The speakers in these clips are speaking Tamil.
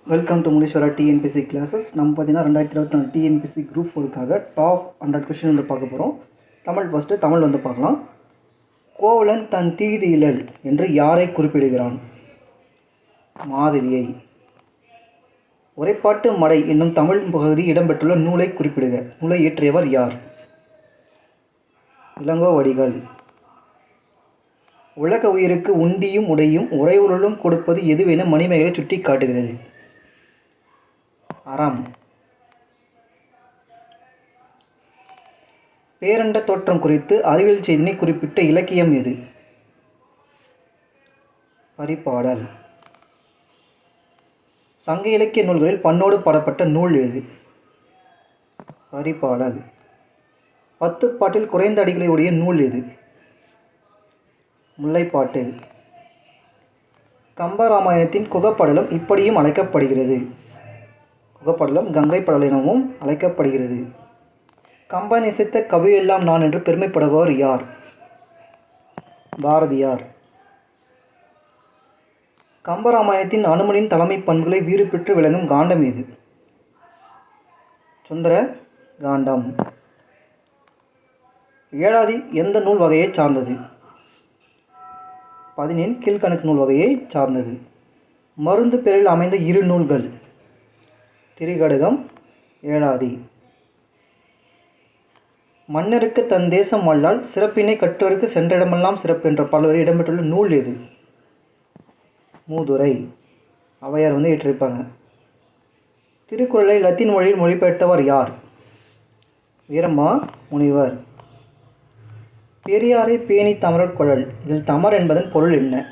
Welcome to Muneeswara TNPSC classes. நம்ம பார்த்தீங்கன்னா 2024 டிஎன்பிசி குரூப் 4க்காக டாப் 100 கொஷின் வந்து பார்க்க போகிறோம். தமிழ் வந்து பார்க்கலாம். கோவலன் தன் தீதியிழல் என்று யாரை குறிப்பிடுகிறான்? மாதவியை. உரைப்பாட்டு மடை என்னும் தமிழ் பகுதி இடம்பெற்றுள்ள நூலை குறிப்பிடுக. நூலை இயற்றியவர் யார்? இளங்கோவடிகள். உலக உயிருக்கு உண்டியும் உடையும் உறையுருளும் கொடுப்பது எதுவென மணிமேகலை சுட்டி காட்டுகிறது? அறம். பேரண்ட தோற்றம் குறித்து அறிவியல் செய்தினை குறிப்பிட்ட இலக்கியம் எது? பரிபாடல். சங்க இலக்கிய நூல்களில் பண்ணோடு பாடப்பட்ட நூல் எது? பரிபாடல். 10 பாட்டில் குறைந்த அடிகளை உடைய நூல் எது? முல்லைப்பாட்டு. கம்பராமாயணத்தின் குகப்படலம் இப்படியும் அழைக்கப்படுகிறது. குகப்படலம் கங்கை படலம் எனவும் அழைக்கப்படுகிறது. கம்பன் இசைத்த கவியெல்லாம் நான் என்று பெருமைப்படுபவர் யார்? பாரதியார். கம்பராமாயணத்தின் அனுமனின் தலைமை பண்புகளை வீறு பெற்று விளங்கும் காண்டம் எது? சுந்தர காண்டம். ஏழாதி எந்த நூல் வகையை சார்ந்தது? 14 கீழ்கணக்கு நூல் வகையை சார்ந்தது. மருந்து பெயரில் அமைந்த இரு நூல்கள்? திரிகடுகம், ஏழாதி. மன்னருக்கு தன் தேசம் அல்லால் சிறப்பினை கற்றோருக்கு சென்ற இடமெல்லாம் சிறப்பு என்ற பல்வேறு இடம்பெற்றுள்ள நூல் எது? மூதுரை. அவையார் வந்து ஏற்றிருப்பாங்க. திருக்குறளை லத்தீன் மொழியில் மொழிபெயர்த்தவர் யார்? வீரமா முனிவர். பெரியாரை பேணி தமரர் கொள்ளல். இதில் தமர் என்பதன் பொருள் என்ன?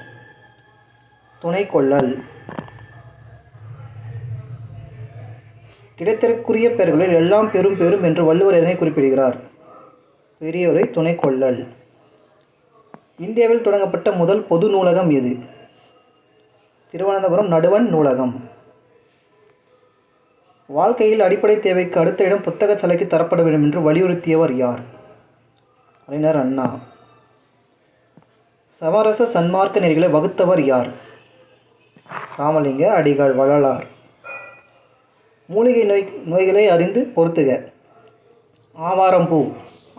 துணை கொள்ளல். கிடைத்தற்குரிய பெயர்களில் எல்லாம் பெரும் பெரும் என்று வள்ளுவர் எதனை குறிப்பிடுகிறார்? பெரியோரை துணை கொள்ளல். இந்தியாவில் தொடங்கப்பட்ட முதல் பொது நூலகம் எது? திருவனந்தபுரம் நடுவண் நூலகம். வாழ்க்கையில் அடிப்படை தேவைக்கு அடுத்த இடம் புத்தக சாலைக்கு தரப்பட வேண்டும் என்று வலியுறுத்தியவர் யார்? அறிஞர் அண்ணா. சமரச சன்மார்க்க நெறிகளை வகுத்தவர் யார்? ராமலிங்க அடிகள் வள்ளலார். மூலிகை நோய்களை அறிந்து பொறுத்துக. ஆவாரம்பூ.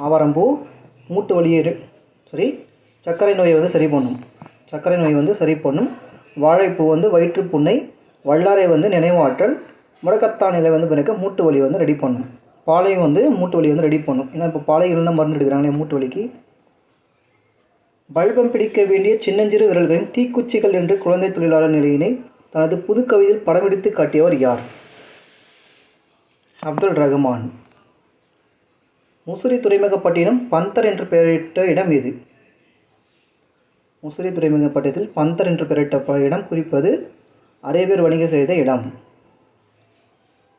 ஆவாரம்பூ மூட்டு வலியை சர்க்கரை நோயை வந்து சரி பண்ணும். வாழைப்பூ வந்து வயிற்றுப்புண்ணை, வல்லாரை வந்து நினைவாற்றல், முடக்கத்தான் நிலை வந்து பிறக்க மூட்டு வலி வந்து ரெடி பண்ணும். பாலையும் வந்து மூட்டு வலி வந்து ரெடி பண்ணும். ஏன்னா இப்போ பாலைகள்லாம் மருந்து எடுக்கிறாங்களே மூட்டு வலிக்கு. பல்பம் பிடிக்க வேண்டிய சின்னஞ்சிறு விரல்களின் தீக்குச்சிகள் என்று குழந்தை தொழிலாளர் நிலையினை தனது புது கவிதையில் படமெடுத்து காட்டியவர் யார்? அப்துல் ரஹ்மான். முசிறி துறைமுகப்பட்டினம் பந்தர் என்று பெயரிட்ட இடம் எது? முசிறி துறைமுகப்பட்டினத்தில் பந்தர் என்று பெயரிட்ட இடம் குறிப்பது அரேபியர் வணிகம் செய்த இடம்.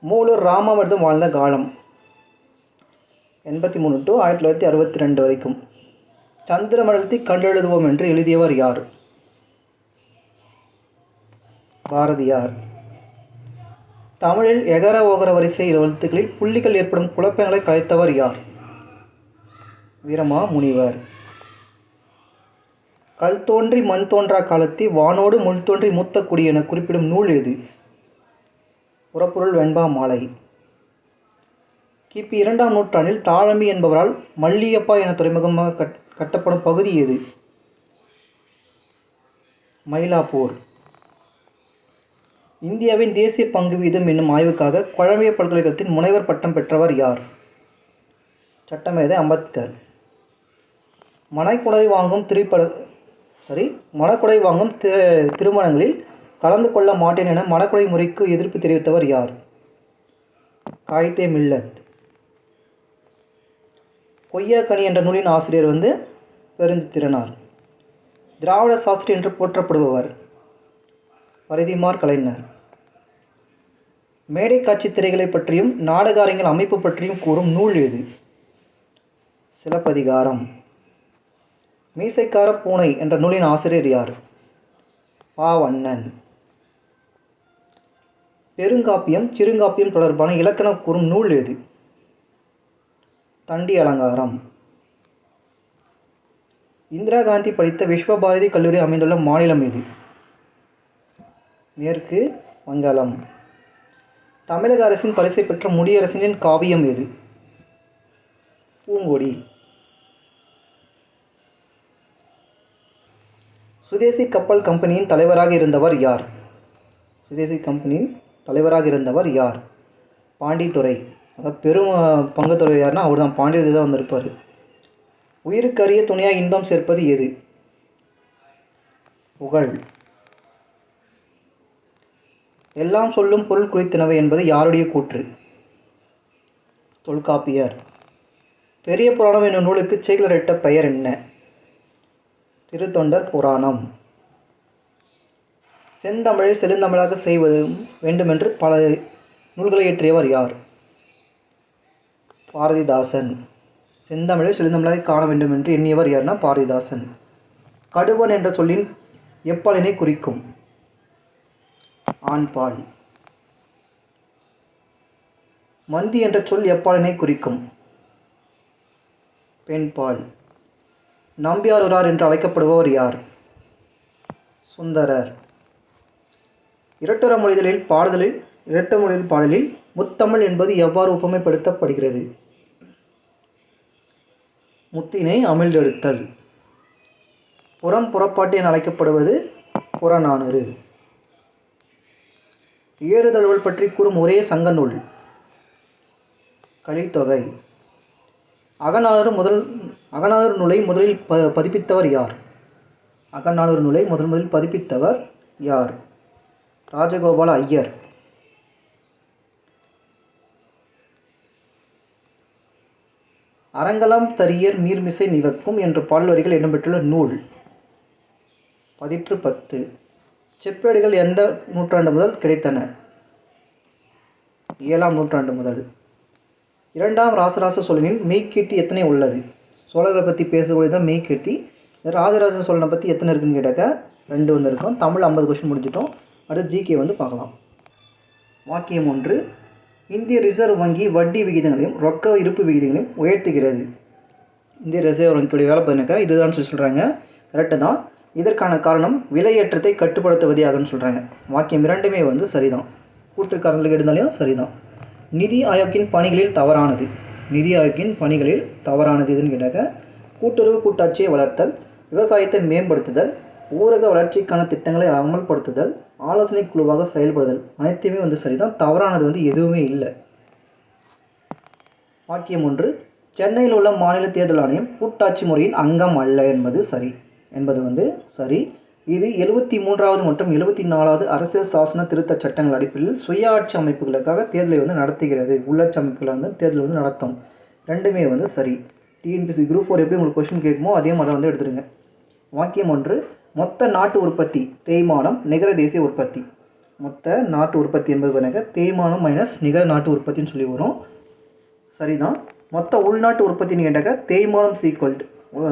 மூலூர் ராமவர்தம் வாழ்ந்த காலம் 83 to 1962 வரைக்கும். சந்திர மண்டலத்தை கண்டெழுதுவோம் என்று எழுதியவர் யார்? பாரதியார். தமிழில் எகர ஓகர வரிசை எழுத்துக்களில் புள்ளிகள் ஏற்படும் குழப்பங்களை கலைத்தவர் யார்? வீரமா முனிவர். கல் தோன்றி மண் தோன்றா காலத்தை வானோடு முள் தோன்றி மூத்த குடி என குறிப்பிடும் நூல் எது? புறப்பொருள் வெண்பா மாலை. கிபி 2ஆம் நூற்றாண்டில் தாழம்பி என்பவரால் மல்லியப்பா என துறைமுகமாக கட்டப்படும் பகுதி எது? மயிலாப்பூர். இந்தியாவின் தேசிய பங்கு வீதம் என்னும் ஆய்வுக்காக கொலம்பியா பல்கலைக்கழகத்தின் முனைவர் பட்டம் பெற்றவர் யார்? சட்டமேதை அம்பேத்கர். மணக்குடை வாங்கும் திருமணங்களில் கலந்து கொள்ள மாட்டேன் என மணக்குடை முறைக்கு எதிர்ப்பு தெரிவித்தவர் யார்? காயிதே மில்லத். கொய்யாக்கனி என்ற நூலின் ஆசிரியர் வந்து பெருஞ்சித்திரனார். திராவிட சாஸ்திரி என்று போற்றப்படுபவர்? பரிதிமார் கலைஞர். மேடை காட்சி திரைகளை பற்றியும் நாடக அரங்கில் அமைப்பு பற்றியும் கூறும் நூல் எது? சிலப்பதிகாரம். மீசைக்கார பூனை என்ற நூலின் ஆசிரியர் யார்? பாவண்ணன். பெருங்காப்பியம் சிறுங்காப்பியம் தொடர்பான இலக்கணம் கூறும் நூல் எது? தண்டி அலங்காரம். இந்திரா காந்தி படித்த விஸ்வபாரதி கல்லூரி அமைந்துள்ள மாநிலம் எது? மேற்கு வங்காளம். தமிழக அரசின் பரிசை பெற்ற முடியரசனின் காவியம் எது? பூங்கொடி. சுதேசி கப்பல் கம்பெனியின் தலைவராக இருந்தவர் யார்? சுதேசி கம்பெனியின் தலைவராக இருந்தவர் யார்? பாண்டித்துரை. அதாவது பெரும் பங்குத்துறை யாருன்னா அவர் தான், பாண்டியர் தான் வந்திருப்பார். உயிருக்கரிய துணையாக இன்பம் சேர்ப்பது எது? புகழ். எல்லாம் சொல்லும் பொருள் குறித்தினவை என்பது யாருடைய கூற்று? தொல்காப்பியர். பெரிய புராணம் என்னும் நூலுக்கு சேக்கிழாரிட்ட பெயர் என்ன? திருத்தொண்டர் புராணம். செந்தமிழில் செழுந்தமிழாக செய்வது வேண்டுமென்று பல நூல்களை இயற்றியவர் யார்? பாரதிதாசன். செந்தமிழில் செழுந்தமிழாக காண வேண்டும் என்று எண்ணியவர் யார்னா பாரதிதாசன். கடுவன் என்ற சொல்லின் எப்பாலினை குறிக்கும்? ஆண்பால். மந்தி என்ற சொல் எப்பாலினை குறிக்கும்? பெண்பால். நம்பியாரூரார் என்று அழைக்கப்படுபவர் யார்? சுந்தரர். இரட்டுற மொழிதலில் பாடலில் முத்தமிழ் என்பது எவ்வாறு ஒப்புமைப்படுத்தப்படுகிறது? முத்தினை அமிழ்தெடுத்தல். புறப்பாட்டு என அழைக்கப்படுவது புறநானூறு. ஏறுதழுவல் பற்றி கூறும் ஒரே சங்க நூல்? கலித்தொகை. அகநானூறு நூலை முதலில் பதிப்பித்தவர் யார்? அகநானூறு நூலை முதலில் பதிப்பித்தவர் யார்? ராஜகோபால ஐயர். அரங்கலம் தரியர் மீர்மிசை நிவக்கும் என்ற பாடல் வரிகள் இடம்பெற்றுள்ள நூல்? பதிற்று 10. செப்பேடுகள் எந்த நூற்றாண்டு முதல் கிடைத்தன? 7ஆம் நூற்றாண்டு முதல். இரண்டாம் ராசராச சோழனின் மெய்கீர்த்தி எத்தனை உள்ளது? சோழரை பற்றி பேசக்கூடியது தான் மெய்கீர்த்தி. ராஜராஜ சோழனை பற்றி எத்தனை இருக்குன்னு கேட்டாக்கா 2 வந்துருக்கும். தமிழ் 50 கொஸ்டின் முடிஞ்சிட்டோம். அடுத்து ஜிகே பார்க்கலாம். வாக்கியம் 1. இந்திய ரிசர்வ் வங்கி வட்டி விகிதங்களையும் ரொக்க இருப்பு விகிதங்களையும் உயர்த்துகிறது. இந்திய ரிசர்வ் வங்கியுடைய வேலை பார்த்தீங்கன்னாக்கா இதுதான் சொல்கிறாங்க. கரெக்டு தான். இதற்கான காரணம் விலையேற்றத்தை கட்டுப்படுத்துவதே ஆகுன்னு சொல்கிறாங்க. வாக்கியம் 2மே சரிதான். கூற்றுக்காரர்களுக்கு இருந்தாலையும் சரிதான். நிதி ஆயோக்கின் பணிகளில் தவறானது. நிதி ஆயோக்கின் பணிகளில் தவறானது எதுன்னு கேட்டாக்க கூட்டுறவு கூட்டாட்சியை வளர்த்தல், விவசாயத்தை மேம்படுத்துதல், ஊரக வளர்ச்சிக்கான திட்டங்களை அமல்படுத்துதல், ஆலோசனை குழுவாக செயல்படுதல் அனைத்துமே சரிதான். தவறானது எதுவுமே இல்லை. வாக்கியம் 1. சென்னையில் உள்ள மாநில தேர்தல் ஆணையம் கூட்டாட்சி முறையின் அங்கம் அல்ல என்பது சரி. சரி. இது 73வது மற்றும் 74வது அரசியல் சாசன திருத்தச் சட்டங்கள் அடிப்படையில் சுயாட்சி அமைப்புகளுக்காக தேர்தலை நடத்துகிறது. உள்ளாட்சி அமைப்புகளை தேர்தல் நடத்தும். 2மே சரி. டிஎன்பிஎஸ்சி குரூப் 4 எப்படி உங்களுக்கு கொஸ்டின் கேட்குமோ அதே மாதிரி எடுத்துருங்க. வாக்கியம் 1. மொத்த நாட்டு உற்பத்தி தேய்மானம் நிகர தேசிய உற்பத்தி. மொத்த நாட்டு உற்பத்தி என்பது தேய்மானம் மைனஸ் நிகர நாட்டு உற்பத்தின்னு சொல்லி வரும். சரிதான். மொத்த உள்நாட்டு உற்பத்தின்னு கேட்டாக்கா தேய்மானம் சீக்வல்டு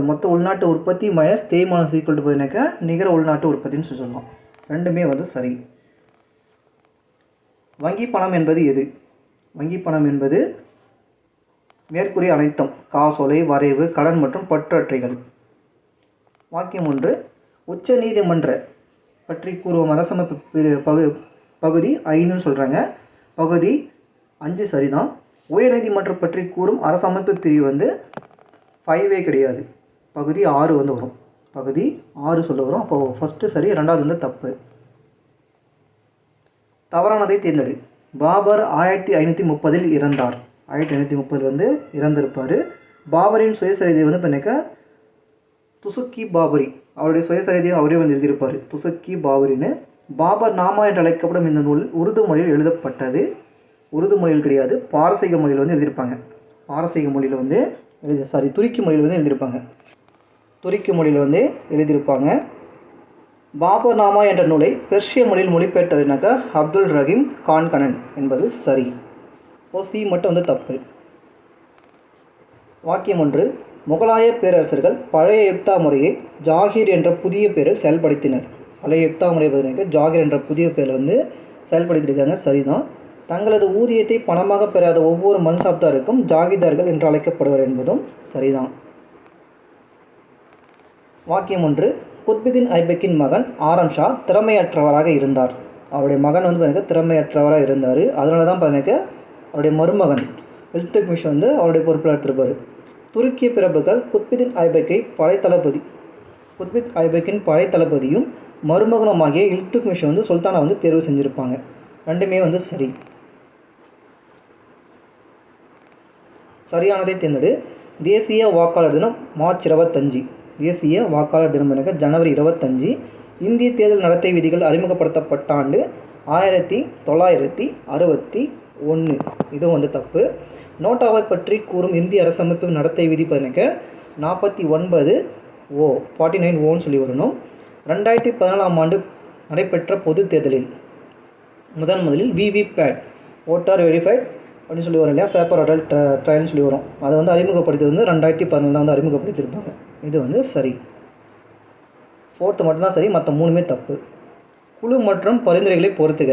மொத்த உள்நாட்டு உற்பத்தி மைனஸ் தேய்மானம் சீக்வல்டு பார்த்தீங்கன்னாக்கா நிகர உள்நாட்டு உற்பத்தின்னு சொல்லலாம். 2மே சரி. வங்கி பணம் என்பது எது? வங்கி பணம் என்பது மேற்கூறிய அனைத்தும் காசோலை, வரைவு, கடன் மற்றும் பற்று அட்டைகள். வாக்கியம் 1. உச்ச நீதிமன்ற பற்றி கூறும் அரசமைப்பு பகுதி 5ன்னு சொல்கிறாங்க. பகுதி 5 சரிதான். உயர்நீதிமன்றம் பற்றி கூறும் அரசமைப்பு பிரிவு 5 கிடையாது. பகுதி 6 வரும். பகுதி 6 சொல்ல வரும். அப்போது ஃபஸ்ட்டு சரி, 2வது தப்பு. தவறானதை தேர்ந்தெடு. பாபர் 1530 இறந்தார். 1530 இறந்திருப்பார். பாபரின் சுயசரிதை பண்ணிக்க துசுக்கி பாபரி. அவருடைய சுயசரிதையை அவரே எழுதியிருப்பார். துசுக்கி பாபரின்னு. பாபர் நாமா என்று அழைக்கப்படும் இந்த நூல் உருது மொழியில் எழுதப்பட்டது. உருது மொழியில் கிடையாது, பாரசீக மொழியில் எழுதியிருப்பாங்க. பாரசீக மொழியில் துருக்கி மொழியில் எழுதியிருப்பாங்க. துருக்கி மொழியில் எழுதியிருப்பாங்க. பாபர் நாமா என்ற நூலை பெர்ஷிய மொழியில் மொழிபெயர்த்தவர்னாக்கா அப்துல் ரஹீம் கான்கனன் என்பது சரி. சி மட்டும் தப்பு. வாக்கியம் 1. முகலாய பேரரசர்கள் பழைய யுக்தா முறையை ஜாகிர் என்ற புதிய பெயரில் செயல்படுத்தினர். பழைய யுக்தா முறை பார்த்தீங்கன்னா ஜாகிர் என்ற புதிய பெயரில் செயல்படுத்தியிருக்காங்க. சரிதான். தங்களது ஊதியத்தை பணமாக பெறாத ஒவ்வொரு மன்சாப்தாருக்கும் ஜாகிதார்கள் என்று அழைக்கப்படுவர் என்பதும் சரிதான். வாக்கியம் 1. குத்புதீன் ஐபக்கின் மகன் ஆரம் ஷா திறமையற்றவராக இருந்தார். அவருடைய மகன் வந்து பார்த்தீங்கன்னா திறமையற்றவராக இருந்தார். அதனால தான் பார்த்தீங்கன்னா அவருடைய மருமகன் இல்துத்மிஷ் வந்து அவருடைய பொறுப்பில் எடுத்திருப்பார். துருக்கிய பிரபுக்கள் குத்புதீன் ஐபக்கின் படை தளபதியும் மருமகனுமாகிய இல்துத்மிஷ் வந்து சுல்தானை வந்து தேர்வு செஞ்சுருப்பாங்க. ரெண்டுமே வந்து சரி. சரியானதை தேர்ந்தெடு. தேசிய வாக்காளர் தினம் மார்ச் 25. தேசிய வாக்காளர் தினம் ஜனவரி 25. இந்திய தேர்தல் நடத்தை விதிகள் அறிமுகப்படுத்தப்பட்ட ஆண்டு 1961. இதுவும் வந்து தப்பு. நோட்டாவை பற்றி கூறும் இந்திய அரசமைப்பு நடத்தை விதி 49 ஓ 49 ஓன்னு சொல்லி வரணும். 2014 ஆண்டு நடைபெற்ற பொது தேர்தலில் முதலில் விவிபேட் ஓட்டார் வெரிஃபைட் அப்படின்னு சொல்லி வரும் இல்லையா, பேப்பர் அடல்ட் ட்ரையல்னு சொல்லி வரும். அதை வந்து அறிமுகப்படுத்தியது வந்து 2014 வந்து அறிமுகப்படுத்தியிருப்பாங்க. இது வந்து சரி. 4th மட்டும்தான் சரி, மற்ற 3மே தப்பு. குழு மற்றும் பரிந்துரைகளை பொறுத்துக.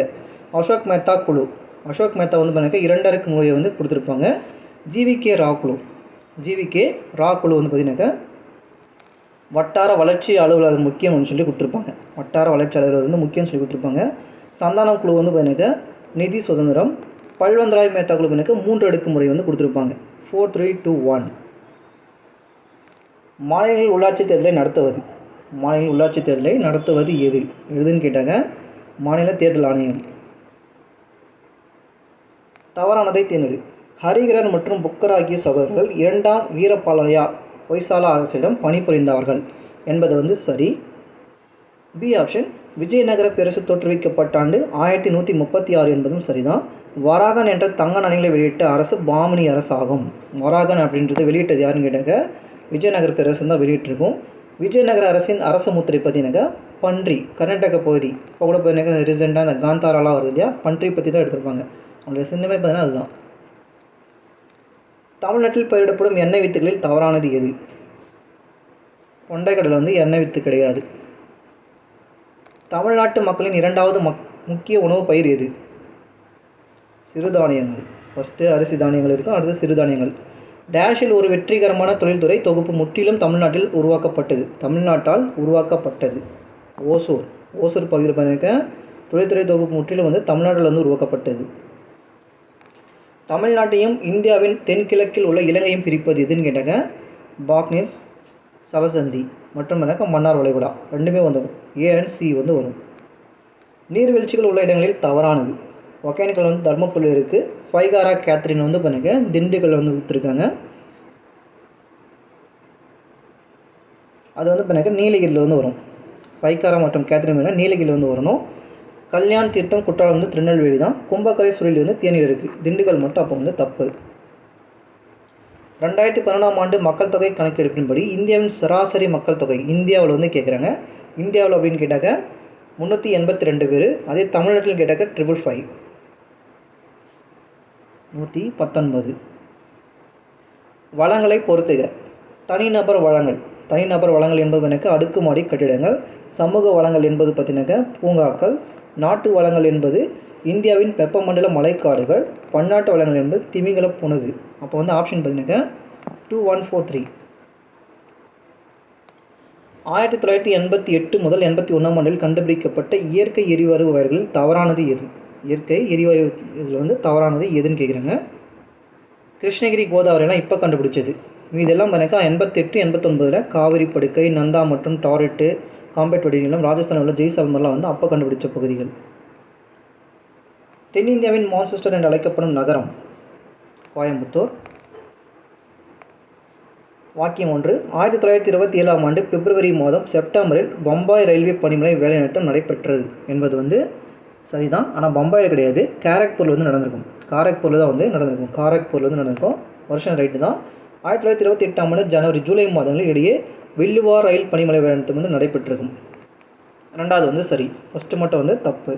அசோக் மேத்தா குழு. அசோக் மேத்தா வந்து பார்த்தீங்கன்னா 2 அடுக்கு முறையை வந்து கொடுத்துருப்பாங்க. ஜிவிகே ரா குழு வந்து பார்த்தீங்கன்னாக்கா வட்டார வளர்ச்சி அலுவலர் முக்கியம்னு சொல்லி கொடுத்துருப்பாங்க. வட்டார வளர்ச்சி அலுவலர் வந்து முக்கியம்னு சொல்லி கொடுத்துருப்பாங்க. சந்தானம் குழு வந்து பார்த்தீங்கன்னாக்கா நிதி சுதந்திரம். பல்வந்த்ராய் மேத்தா குழு பார்த்தீங்கன்னா 3 அடுக்கு முறை வந்து கொடுத்துருப்பாங்க. 4, 3, 2, 1. மாநில உள்ளாட்சி தேர்தலை நடத்துவது. மாநில உள்ளாட்சி தேர்தலை நடத்துவது எதுன்னு கேட்டாங்க மாநில தேர்தல் ஆணையம். தவறானதை தேர்ந்தெடு. ஹரிகரன் மற்றும் புக்கர் ஆகிய சகோதரர்கள் 2ஆம் வீரபாலையா ஹொய்சாலா அரசிடம் பணிபுரிந்தார்கள் என்பது வந்து சரி. B option. விஜயநகர பேரரசு தோற்றுவிக்கப்பட்ட ஆண்டு 1136 என்பதும் சரிதான். வராகன் என்ற தங்க நாணயங்களை வெளியிட்ட அரசு பாமணி அரசு ஆகும். வராகன் அப்படின்றது வெளியிட்டது யாருன்னு கேட்டாங்க விஜயநகர பேரரசு தான் வெளியிட்டிருக்கும். விஜயநகர அரசின் அரசு முத்திரை பார்த்தீங்கன்னாக்கா பன்றி, கர்நாடக பகுதி. இப்போ கூட பார்த்தீங்கன்னா ரீசெண்டாக அந்த காந்தாராலாம் வருது இல்லையா, பன்றி பற்றி தான் எடுத்திருப்பாங்க. அவங்களுடைய சின்னமே பார்த்தீங்கன்னா அதுதான். தமிழ்நாட்டில் பயிரிடப்படும் எண்ணெய் வித்துகளில் தவறானது எது? கொண்டைக்கடலை வந்து எண்ணெய் வித்து கிடையாது. தமிழ்நாட்டு மக்களின் 2வது முக்கிய உணவு பயிர் எது? சிறுதானியங்கள். ஃபஸ்ட்டு அரிசி தானியங்கள் இருக்கும், அடுத்து சிறுதானியங்கள். டேஷில் ஒரு வெற்றிகரமான தொழில்துறை தொகுப்பு முற்றிலும் தமிழ்நாட்டால் உருவாக்கப்பட்டது. ஓசூர் பகுதியில் பார்த்திருக்க தொழில்துறை தொகுப்பு முற்றிலும் வந்து தமிழ்நாட்டில் வந்து உருவாக்கப்பட்டது. தமிழ்நாட்டையும் இந்தியாவின் தென்கிழக்கில் உள்ள இலங்கையும் பிரிப்பது எதுன்னு கேட்டாங்க பாக்னீர்ஸ், சலசந்தி மற்றும் மன்னார் வளைகுடா. ரெண்டுமே வந்துடும். A and C வந்து வரும். நீர்வீழ்ச்சிகள் உள்ள இடங்களில் தவறானது. ஒகேனக்கல் வந்து தர்மபுரியில் இருக்குது. ஃபைகாரா கேத்ரின் வந்து பண்ணுங்க திண்டுக்கல் வந்து கொடுத்துருக்காங்க. அது வந்து பண்ணுங்க நீலகிரியில் வந்து வரும். ஃபைகாரா மற்றும் கேத்ரின் நீலகிரியில் வந்து வரணும். கல்யாண் தீர்த்தம் குற்றாலம் வந்து திருநெல்வேலி தான். கும்பக்கரை சுருளி வந்து தேனியில் இருக்குது. திண்டுக்கல் மட்டும் அப்போ வந்து தப்பு. 2012ஆம் ஆண்டு மக்கள் தொகை கணக்கெடுப்பின்படி இந்தியாவின் சராசரி மக்கள் தொகை இந்தியாவில் வந்து கேட்குறாங்க. இந்தியாவில் அப்படின்னு கேட்டாக்க 382 பேர். அதே தமிழ்நாட்டில் கேட்டாக்க 555. 119. வளங்களை பொறுத்துக. தனிநபர் வளங்கள் என்பது எனக்கு அடுக்குமாடி கட்டிடங்கள். சமூக வளங்கள் என்பது பார்த்தீங்கன்னாக்க பூங்காக்கள். நாட்டு வளங்கள் என்பது இந்தியாவின் வெப்பமண்டல மலைக்காடுகள். பன்னாட்டு வளங்கள் என்பது திமிங்கல புனுகு. அப்போ வந்து ஆப்ஷன் பார்த்தீங்கன்னாக்க 2143. 1988 முதல் 81ஆம் ஆண்டில் கண்டுபிடிக்கப்பட்ட இயற்கை எரிவாயு வகைகளில் தவறானது எது? இயற்கை எரிவாயு இதில் வந்து தவறானது எதுன்னு கேட்குறாங்க. கிருஷ்ணகிரி, கோதாவரியெல்லாம் இப்போ கண்டுபிடிச்சது. இதெல்லாம் பார்த்தீங்கன்னா 88, 89 காவிரி படுக்கை, நந்தா மற்றும் டாரெட்டு, காம்பேட் வடிநிலம், ராஜஸ்தான் உள்ள ஜெய்சால்மர்லாம் வந்து அப்போ கண்டுபிடிச்ச பகுதிகள். தென்னிந்தியாவின் மான்செஸ்டர் என்று அழைக்கப்படும் நகரம் கோயம்புத்தூர். வாக்கியம் 1. 1927ஆம் ஆண்டு பிப்ரவரி மாதம் செப்டம்பரில் பம்பாய் ரயில்வே பணிமனை வேலைநிறுத்தம் நடைபெற்றது என்பது வந்து சரிதான். ஆனால் பம்பாயில் கிடையாது, காரக்பூரில் வந்து நடந்திருக்கும். காரக்பூரில் வந்து நடந்திருக்கும். வருஷம் ரைட்டு தான். 1928ஆம் ஆண்டு ஜனவரி, ஜூலை மாதங்களில் இடையே வில்லுவார் ரயில் பணிமனை வேலைநிறுத்தம் வந்து நடைபெற்றிருக்கும். 2வது வந்து சரி. ஃபஸ்ட்டு மட்டும் வந்து தப்பு.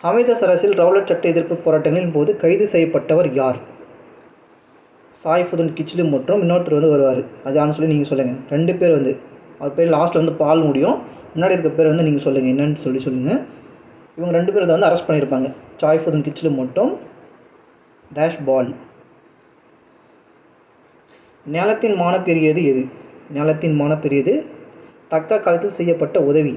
அமிர்தசரஸில் ரவுலட் சட்ட எதிர்ப்பு போராட்டங்களின் போது கைது செய்யப்பட்டவர் யார்? சாய்ஃபுதீன் கிச்லு மற்றும் இன்னொருத்தர் வந்து வருவார். அது யாருன்னு சொல்லி நீங்கள் சொல்லுங்கள். 2 பேர் வந்து அது பேர் லாஸ்ட்டில் வந்து பால் முடியும். முன்னாடி இருக்க பேர் வந்து நீங்கள் சொல்லுங்கள் என்னன்னு சொல்லுங்கள். இவங்க 2 பேர் வந்து அரெஸ்ட் பண்ணியிருப்பாங்க. சாய்ஃபுதீன் கிச்லு மற்றும் டேஷ் பால். ஞாலத்தின் மானப்பெரியது எது? ஞாலத்தின் மானப்பெரியது தக்க காலத்தில் செய்யப்பட்ட உதவி.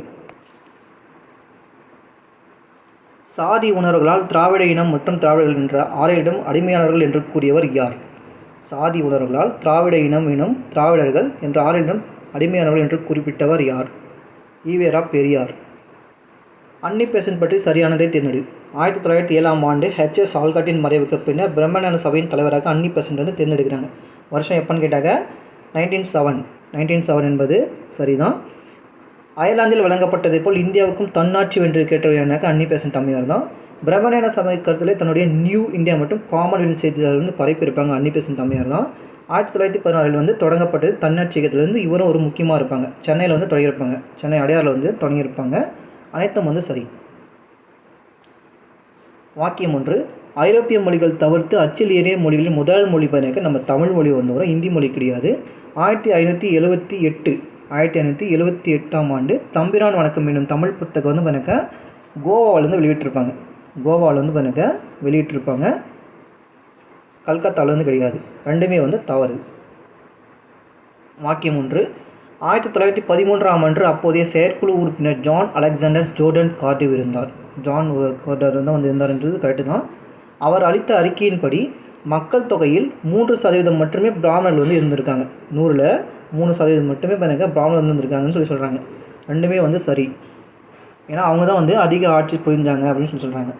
சாதி உணர்வுகளால் திராவிட இனம் மற்றும் திராவிடர்கள் என்ற ஆரியரிடம் அடிமையானவர்கள் என்று கூறியவர் யார்? சாதி உணர்வுகளால் திராவிட இனம் திராவிடர்கள் என்ற ஆரியரிடம் அடிமையானவர்கள் என்று குறிப்பிட்டவர் யார்? ஈவேரா பெரியார். அன்னி பெசன்ட் பற்றி சரியானதை தேர்ந்தெடு. 1907ஆம் ஆண்டு H.S. ஆல்காட்டின் மறைவுக்கு பின்னர் பிரம்மஞான சபையின் தலைவராக அன்னி பெசன்ட் வந்து தேர்ந்தெடுக்கிறாங்க. வருஷம் எப்போன்னு கேட்டாங்க 1907 என்பது சரிதான். அயர்லாந்தில் வழங்கப்பட்டதை போல் இந்தியாவுக்கும் தன்னாட்சி வென்று கேட்டவனாக அன்னி பெசன்ட் அம்மையார் தான். பிரம்மஞான சபை கருத்திலே தன்னுடைய நியூ இந்தியா மற்றும் காமன்வெல்த் செய்தியாளர் வந்து பரப்பியிருப்பாங்க அன்னி பெசன்ட் அம்மையார் தான். 1916 வந்து தொடங்கப்பட்டது தன்னாட்சி இயக்கத்திலேருந்து இவரும் ஒரு முக்கியமாக இருப்பாங்க. சென்னையில் வந்து தொடங்கியிருப்பாங்க. சென்னை அடையாறில் வந்து தொடங்கியிருப்பாங்க. அனைத்தும் வந்து சரி. வாக்கியம் 1. ஐரோப்பிய மொழிகள் தவிர்த்து அச்சில் ஏறிய மொழிகளில் முதல் மொழி பார்த்தீங்கன்னா நம்ம தமிழ் மொழி வந்து வரும், இந்தி மொழி கிடையாது. 1578ஆம் ஆண்டு தம்பிரான் வணக்கம் என்னும் தமிழ் புத்தகம் வந்து பார்த்தீங்கன்னா கோவாவிலேருந்து வெளியிட்டிருப்பாங்க. கல்கத்தாவிலேருந்து கிடையாது. ரெண்டுமே வந்து தவறு. வாக்கியம் 1. 1913ஆம் ஆண்டு அப்போதைய செயற்குழு உறுப்பினர் ஜான் அலெக்சாண்டர் ஜோர்டன் கார்டிவ் இருந்தார். ஜான் கார்டிவ் தான் வந்து இருந்தார்ன்றது கரெக்டு தான். அவர் அளித்த அறிக்கையின்படி மக்கள் தொகையில் 3% மட்டுமே பிராமணர்கள் வந்து இருந்திருக்காங்க. 100ல் 3% மட்டுமே பிராமணர்கள் வந்து இருந்திருக்காங்கன்னு சொல்கிறாங்க. ரெண்டுமே வந்து சரி. ஏன்னா அவங்க தான் வந்து அதிக ஆட்சி புரிஞ்சாங்க அப்படின்னு சொல்கிறாங்க.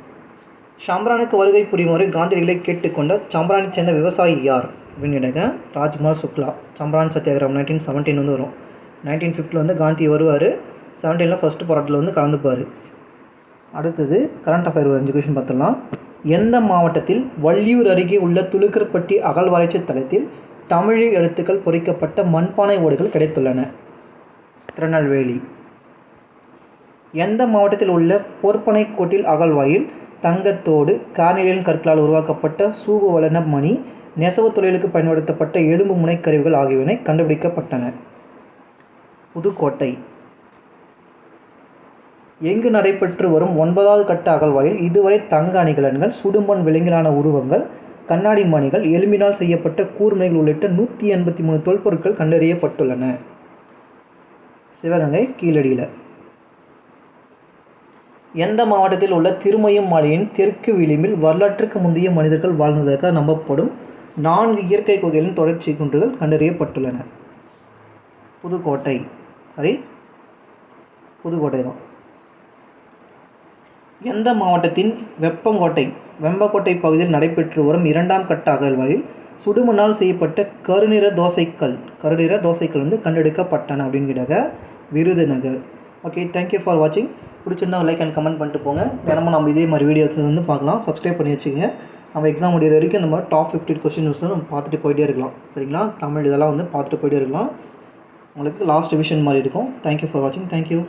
சம்பரானுக்கு வருகை புரியுமாறு காந்தியடிகளை கேட்டுக்கொண்ட சம்பரானை சேர்ந்த விவசாயி யார் அப்படின்னு கேட்டாங்க ராஜ்குமார் சுக்லா. சம்பரான் சத்தியாகிரகம் 1917 வந்து வரும். 1950 வந்து காந்தி வருவார். 17ல் ஃபஸ்ட்டு போராட்டத்தில் வந்து கலந்துப்பார். அடுத்தது கரண்ட் அஃபேர் ஒரு 5 கொஷின் பார்த்துடலாம். எந்த மாவட்டத்தில் வள்ளியூர் அருகே உள்ள துலுக்கர்பட்டி அகழ்வாராய்ச்சி தளத்தில் தமிழ் எழுத்துக்கள் பொறிக்கப்பட்ட மண்பானை ஓடுகள் கிடைத்துள்ளன? திருநெல்வேலி. எந்த மாவட்டத்தில் உள்ள பொற்பனை கோட்டில் அகழ்வாயில் தங்கத்தோடு கார்னிலியன் கற்களால் உருவாக்கப்பட்ட சூகுவலன மணி நெசவு தொழிலுக்கு பயன்படுத்தப்பட்ட எலும்பு முனைக்கருவிகள் ஆகியவை கண்டுபிடிக்கப்பட்டன? புதுக்கோட்டை. எங்கு நடைபெற்று வரும் 9வது கட்ட அகழ்வாயில் இதுவரை தங்க அணிகலன்கள், சுடுமண் விலங்கிலான உருவங்கள், கண்ணாடி மணிகள், எலும்பினால் செய்யப்பட்ட கூர்முனைகள் உள்ளிட்ட 183 தொல்பொருட்கள் கண்டறியப்பட்டுள்ளன? சிவகங்கை கீழடியில். எந்த மாவட்டத்தில் உள்ள திருமயம் மலையின் தெற்கு விளிம்பில் வரலாற்றுக்கு முந்தைய மனிதர்கள் வாழ்ந்ததாக நம்பப்படும் 4 இயற்கை குகைகளின் தொடர்ச்சி குன்றுகள் கண்டறியப்பட்டுள்ளன? புதுக்கோட்டை. சரி, புதுக்கோட்டை தான். எந்த மாவட்டத்தின் வெம்பக்கோட்டை பகுதியில் நடைபெற்று வரும் 2ஆம் கட்ட அகழ்வாயில் சுடுமண்ணால் செய்யப்பட்ட கருநிற தோசைக்கல் வந்து கண்டெடுக்கப்பட்டன அப்படின்னு கேட்டாங்க விருதுநகர். ஓகே, தேங்க்யூ ஃபார் வாட்சிங். பிடிச்சிருந்தா லைக் அண்ட் கமெண்ட் பண்ணிட்டு போங்க. தினமும் நம்ம இதே மாதிரி வீடியோஸ் வந்து பார்க்கலாம். சப்ஸ்கிரைப் பண்ணி வச்சுக்கோங்க. நம்ம எக்ஸாம் முடிகிற வரைக்கும் இந்த மாதிரி டாப் 50 கொஸ்டின்ஸ் நம்ம பார்த்துட்டு போயிட்டே இருக்கலாம். சரிங்களா? தமிழ் இதெல்லாம் வந்து பார்த்துட்டு போயிட்டே இருக்கலாம். உங்களுக்கு லாஸ்ட் ரிவிஷன் மாதிரி இருக்கும். தேங்க்யூ ஃபார் வாட்சிங். தேங்க்யூ.